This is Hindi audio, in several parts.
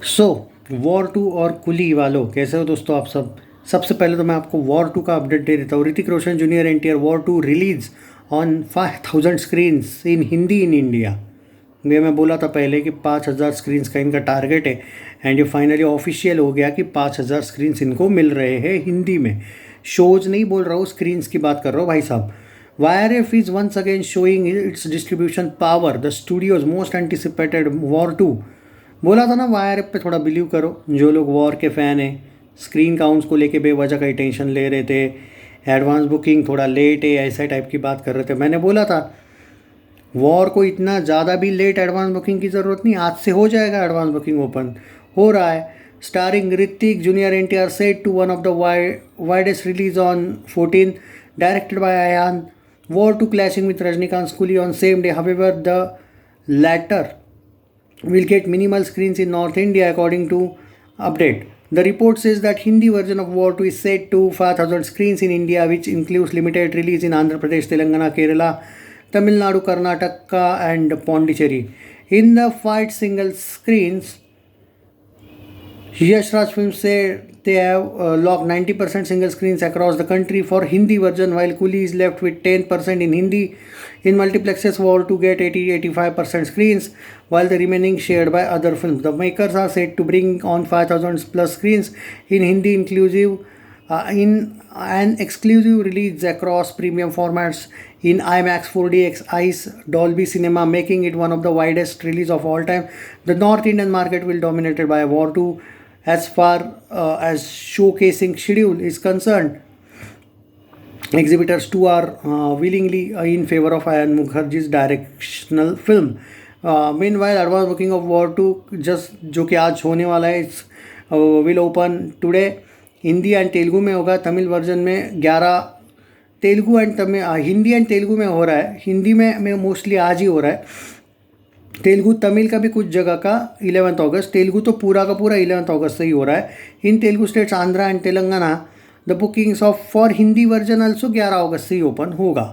सो वॉर 2 और कुली वालों कैसे हो दोस्तों आप सब। सबसे पहले तो मैं आपको वॉर 2 का अपडेट दे देता हूँ। Hrithik Roshan junior NTR war 2 release on 5000 screens in Hindi in India. ये मैं बोला था पहले कि 5000 स्क्रीन्स का इनका टारगेट है एंड ये फाइनली ऑफिशियल हो गया कि 5000 स्क्रीन्स इनको मिल रहे हैं हिंदी में। शोज नहीं बोल रहा हूँ, स्क्रीन्स की बात कर रहा हूँ भाई साहब। YRF is once again showing its distribution power. The studio's most anticipated War 2। बोला था ना YRF पे थोड़ा बिलीव करो। जो लोग वॉर के फ़ैन हैं, स्क्रीन काउंट्स को लेके बेवजह का टेंशन ले रहे थे, एडवांस बुकिंग थोड़ा लेट है ऐसा टाइप की बात कर रहे थे, मैंने बोला था वॉर को इतना ज़्यादा भी लेट एडवांस बुकिंग की ज़रूरत नहीं, आज से हो जाएगा एडवांस बुकिंग ओपन हो रहा है। Starring Hrithik junior NTR set to one of the widest release on 14, directed by Ayan. War 2 clashing with Rajnikant's Coolie on same day. However, the latter will get minimal screens in North India according to update. The report says that Hindi version of War 2 is set to 5000 screens in India, which includes limited release in Andhra Pradesh, Telangana, Kerala, Tamil Nadu, Karnataka and Pondicherry. In the fight single screens, Yash Raj Films say they have locked 90% single screens across the country for Hindi version, while Coolie is left with 10% in Hindi. In multiplexes, War to get 80-85% screens, while the remaining shared by other films. The makers are set to bring on 5000 plus screens in Hindi, inclusive in an exclusive release across premium formats in IMAX, 4DX, ICE, Dolby Cinema, making it one of the widest release of all time. The North Indian market will be dominated by War 2 as far as showcasing schedule is concerned. Exhibitors too are willingly in favor of Ayan Mukherjee's directional film. Meanwhile, advance booking of War 2 just जो कि आज होने वाला है, it's will open today. Hindi and Telugu में होगा, तमिल वर्जन में 11, तेलुगु एंड तमिल, हिंदी एंड तेलुगु में हो रहा है। हिंदी में मोस्टली आज ही हो रहा है। तेलुगु तमिल का भी कुछ जगह का 11 अगस्त, तेलुगु तो पूरा का पूरा 11 अगस्त से ही हो रहा है। In Telugu states Andhra and Telangana the bookings of for Hindi version also 11 अगस्त से ही ओपन होगा।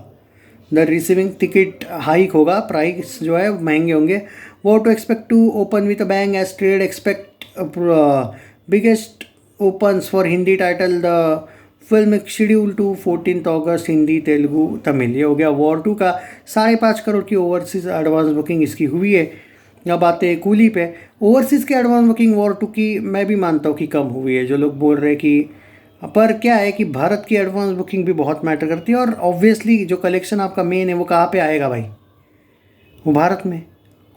द रिसीविंग टिकट हाइक होगा, प्राइस जो है महंगे होंगे। वो to expect to open with a bang as trade expect biggest opens for Hindi title the film schedule to 14 अगस्त हिंदी तेलुगु तमिल। ये हो गया War 2 का। 5.5 करोड़ की ओवरसीज़ एडवांस बुकिंग इसकी हुई है। अब आते हैं कूली पे। ओवरसीज़ की एडवांस बुकिंग War 2 की मैं भी मानता हूँ कि कम हुई है, जो लोग बोल रहे हैं कि, पर क्या है कि भारत की एडवांस बुकिंग भी बहुत मैटर करती है। और ऑब्वियसली जो कलेक्शन आपका मेन है वो कहाँ पे आएगा भाई, वो भारत में।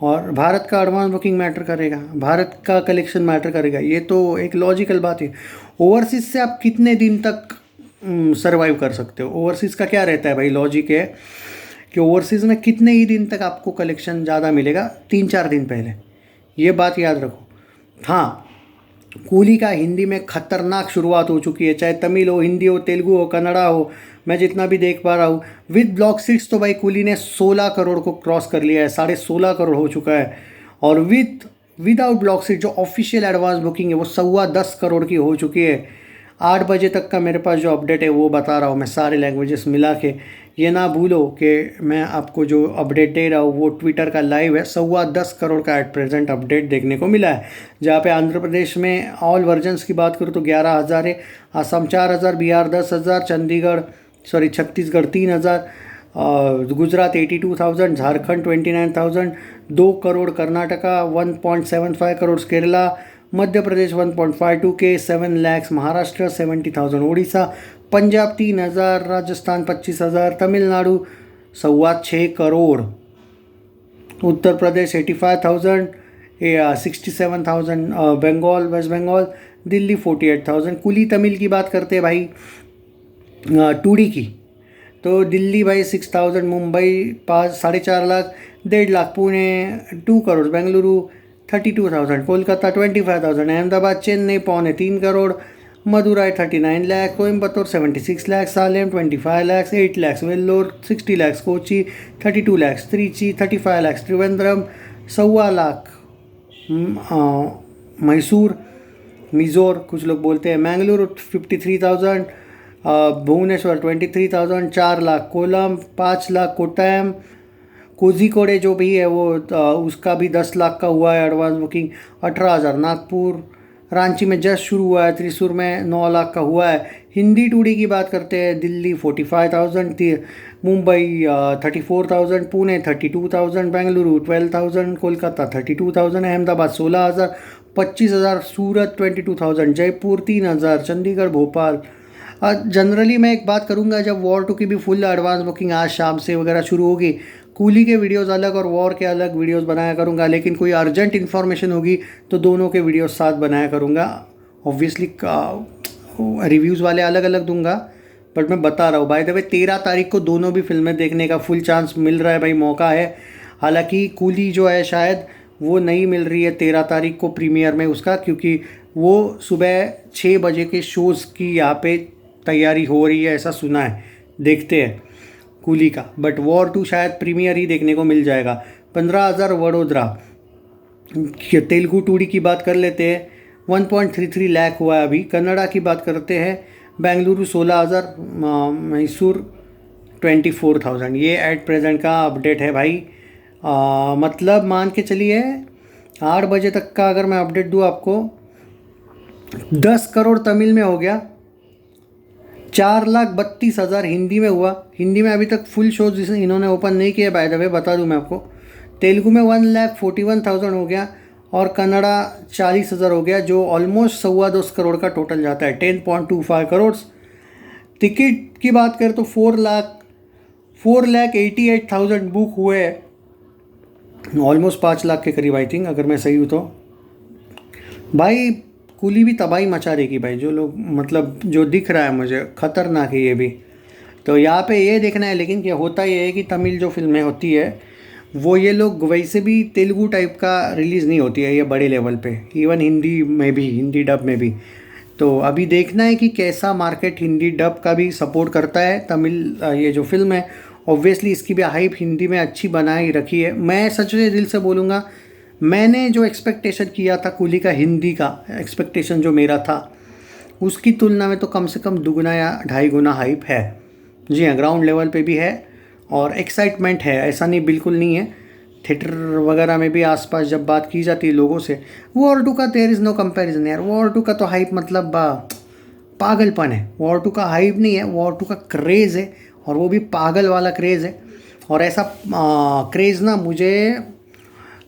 और भारत का एडवांस बुकिंग मैटर करेगा, भारत का कलेक्शन मैटर करेगा, ये तो एक लॉजिकल बात है। ओवरसीज़ से आप कितने दिन तक सर्वाइव कर सकते हो? ओवरसीज़ का क्या रहता है भाई, लॉजिक है कि ओवरसीज़ में कितने ही दिन तक आपको कलेक्शन ज़्यादा मिलेगा, 3-4 दिन पहले, ये बात याद रखो। हाँ, कूली का हिंदी में खतरनाक शुरुआत हो चुकी है, चाहे तमिल हो, हिंदी हो, तेलुगु हो, कन्नड़ा हो। मैं जितना भी देख पा रहा हूँ विद ब्लॉक सीट्स तो भाई कूली ने 16 करोड़ को क्रॉस कर लिया है, 16.5 करोड़ हो चुका है। और विदाउट ब्लॉक सीट जो ऑफिशियल एडवांस बुकिंग है वो 10.25 करोड़ की हो चुकी है। 8 बजे तक का मेरे पास जो अपडेट है वो बता रहा हूँ मैं, सारे लैंग्वेजेस मिला के। ये ना भूलो कि मैं आपको जो अपडेट दे रहा हूँ वो ट्विटर का लाइव है। 10.25 करोड़ का एट प्रेजेंट अपडेट देखने को मिला है, जहाँ पे आंध्र प्रदेश में ऑल वर्जन्स की बात करूँ तो 11,000 है, असम 4,000, बिहार 10,000, छत्तीसगढ़ 3,000, गुजरात 82,000, झारखंड 29,000, 2 करोड़ कर्नाटका, 1.75 करोड़ केरला, मध्य प्रदेश 1.52 के, 7 लाख महाराष्ट्र, 70,000 उड़ीसा, पंजाब 3,000, राजस्थान 25,000, तमिलनाडु 6.25 करोड़, उत्तर प्रदेश 85,000, 67,000, बंगाल वेस्ट बंगाल, दिल्ली 48,000। कुली तमिल की बात करते हैं भाई 2D की, तो दिल्ली भाई 6,000, मुंबई 4.5 लाख, 1.5 लाख, पुणे 2 करोड़, बेंगलुरु 32,000, कोलकाता 25,000, अहमदाबाद चेन्नई 3.25 करोड़, मदुराई 39 लाख, कोयम्बतूर 76 लाख, सालेम 25 लाख, 8 लाख, वेल्लोर 60 लाख, कोची 32 लाख, त्रिची 35 लाख, त्रिवेंद्रम 1.25 लाख, मैसूर मिजोर कुछ लोग बोलते हैं, मैंगलोर 53,000, भुवनेश्वर 23,000, 4 लाख, कोलम 5 लाख, कोझीकोडे जो भी है वो उसका भी 10 लाख का हुआ है एडवांस बुकिंग। 18,000 नागपुर रांची में जस्ट शुरू हुआ है। त्रिशूर में 9 लाख का हुआ है। हिंदी 2D की बात करते हैं, दिल्ली 45,000, मुंबई 34,000, पुणे 32,000, बेंगलुरु 12,000, कोलकाता 32,000, अहमदाबाद 16,000, 25,000, सूरत 22,000, जयपुर 3,000, चंडीगढ़ भोपाल। जनरली मैं एक बात करूँगा, जब वॉर 2 की भी फुल एडवांस बुकिंग आज शाम से वगैरह शुरू होगी, कूली के वीडियोस अलग और वॉर के अलग वीडियोस बनाया करूँगा, लेकिन कोई अर्जेंट इन्फॉर्मेशन होगी तो दोनों के वीडियोस साथ बनाया करूँगा। ऑब्वियसली रिव्यूज़ वाले अलग अलग दूंगा, बट मैं बता रहा हूँ बाय द वे 13 तारीख को दोनों भी फिल्में देखने का फुल चांस मिल रहा है भाई, मौका है। हालांकि कूली जो है शायद वो नहीं मिल रही है 13 तारीख को प्रीमियर में उसका, क्योंकि वो सुबह 6 बजे के शोज़ की यहाँ पे तैयारी हो रही है, ऐसा सुना है। देखते हैं कूली का, बट वॉर 2 शायद प्रीमियर ही देखने को मिल जाएगा। 15,000 वडोदरा। तेलुगु 2D की बात कर लेते हैं, 1.33 लाख हुआ है अभी। कन्नड़ा की बात करते हैं, बेंगलुरु 16,000, मैसूर 24,000। ये एट प्रेजेंट का अपडेट है भाई। मतलब मान के चलिए 8 बजे तक का अगर मैं अपडेट दूँ आपको, 10 करोड़ तमिल में हो गया, 4,32,000 हिंदी में हुआ। हिंदी में अभी तक फुल शोज इन्होंने ओपन नहीं किए बाय द वे, बता दूं मैं आपको। तेलुगु में 1,41,000 हो गया और कन्नड़ा 40,000 हो गया, जो ऑलमोस्ट 2.25 करोड़ का टोटल जाता है, 10.25 करोड़। टिकट की बात करें तो 4,88,000 बुक हुए, ऑलमोस्ट 5 लाख के करीब आई थिंक, अगर मैं सही हूँ तो। भाई कूली भी तबाही मचा देगी भाई, जो लोग मतलब जो दिख रहा है मुझे ख़तरनाक है ये भी। तो यहाँ पे ये देखना है, लेकिन क्या होता ये है कि तमिल जो फिल्में होती है वो ये लोग वैसे भी तेलुगु टाइप का रिलीज़ नहीं होती है ये बड़े लेवल पे, इवन हिंदी में भी, हिंदी डब में भी। तो अभी देखना है कि कैसा मार्केट हिंदी डब का भी सपोर्ट करता है तमिल ये जो फिल्म है। ऑब्वियसली इसकी भी हाइप हिंदी में अच्छी बनाई रखी है। मैं सच में दिल से बोलूँगा, मैंने जो एक्सपेक्टेशन किया था कूली का, हिंदी का एक्सपेक्टेशन जो मेरा था, उसकी तुलना में तो कम से कम दुगना या 2.5 गुना हाइप है। जी हाँ, ग्राउंड लेवल पे भी है और एक्साइटमेंट है, ऐसा नहीं बिल्कुल नहीं है। थिएटर वगैरह में भी आसपास जब बात की जाती है लोगों से, वॉर 2 का देयर इज़ नो कंपैरिजन यार। वॉर 2 का तो हाइप मतलब पागलपन है। वॉर 2 का हाइप नहीं है, वॉर 2 का क्रेज़ है, और वो भी पागल वाला क्रेज़ है। और ऐसा क्रेज़ ना मुझे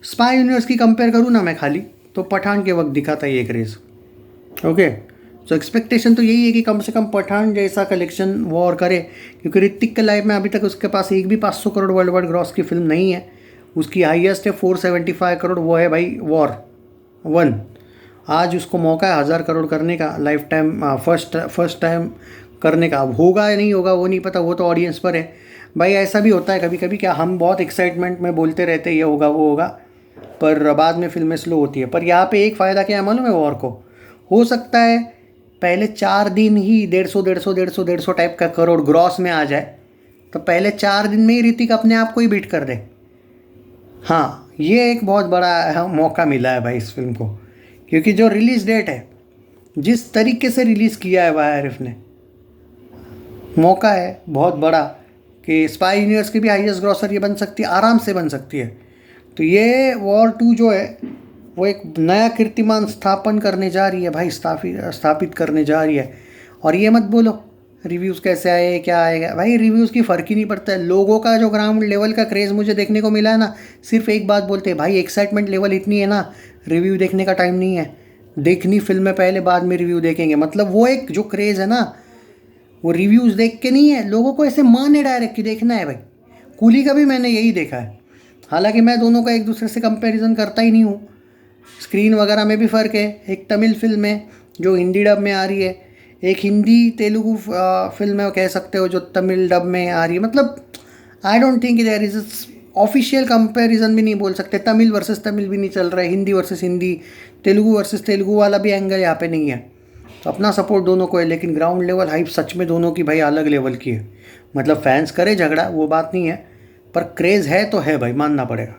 स्पाई यूनिवर्स की कंपेयर करूँ ना मैं खाली, तो पठान के वक्त दिखा था ये क्रेज़। ओके, सो एक्सपेक्टेशन तो यही है कि कम से कम पठान जैसा कलेक्शन वॉर करे, क्योंकि ऋतिक के लाइफ में अभी तक उसके पास एक भी 500 करोड़ वर्ल्ड वाइड ग्रॉस की फिल्म नहीं है। उसकी हाईएस्ट है 475 करोड़, वो है भाई वॉर 1। आज उसको मौका है 1000 करोड़ करने का, लाइफ टाइम फर्स्ट टाइम करने का। अब होगा या नहीं होगा वो नहीं पता, वो तो ऑडियंस पर है भाई। ऐसा भी होता है कभी कभी, क्या हम बहुत एक्साइटमेंट में बोलते रहते हैं ये होगा वो होगा, पर बाद में फिल्में स्लो होती है। पर यहाँ पे एक फ़ायदा क्या है मालूम है वॉर को, हो सकता है पहले 4 दिन ही 150 टाइप का करोड़ ग्रॉस में आ जाए, तो पहले 4 दिन में ही ऋतिक अपने आप को ही बीट कर दे। हाँ, ये एक बहुत बड़ा मौका मिला है भाई इस फिल्म को, क्योंकि जो रिलीज़ डेट है, जिस तरीके से रिलीज़ किया है वाईआरएफ ने, मौका है बहुत बड़ा कि स्पाई यूनिवर्स की भी हाईएस्ट ग्रॉसर ये बन सकती है, आराम से बन सकती है। तो ये वॉर 2 जो है वो एक नया कीर्तिमान स्थापन करने जा रही है भाई, स्थापित करने जा रही है। और ये मत बोलो रिव्यूज़ कैसे आए क्या आएगा, भाई रिव्यूज़ की फ़र्क ही नहीं पड़ता है। लोगों का जो ग्राउंड लेवल का क्रेज़ मुझे देखने को मिला है ना, सिर्फ एक बात बोलते हैं भाई, एक्साइटमेंट लेवल इतनी है ना, रिव्यू देखने का टाइम नहीं है, देखनी फिल्म में पहले बाद में रिव्यू देखेंगे। मतलब वो एक जो क्रेज़ है ना, वो रिव्यूज़ देख के नहीं है, लोगों को ऐसे मन है डायरेक्ट कि देखना है भाई। कूली का भी मैंने यही देखा है। हालांकि मैं दोनों का एक दूसरे से कंपैरिजन करता ही नहीं हूँ, स्क्रीन वगैरह में भी फ़र्क है। एक तमिल फिल्म है जो हिंदी डब में आ रही है, एक हिंदी तेलुगु फिल्म है कह सकते हो जो तमिल डब में आ रही है। मतलब I don't think there is official comparison भी नहीं बोल सकते, तमिल वर्सेस तमिल भी नहीं चल रहा है, हिंदी वर्सेस हिंदी, तेलुगु वर्सेस तेलुगु वाला भी एंगल यहाँ पे नहीं है। तो अपना सपोर्ट दोनों को है, लेकिन ग्राउंड लेवल हाइप सच में दोनों की भाई अलग लेवल की है। मतलब फैंस करे झगड़ा वो बात नहीं है, पर क्रेज़ है तो है भाई, मानना पड़ेगा।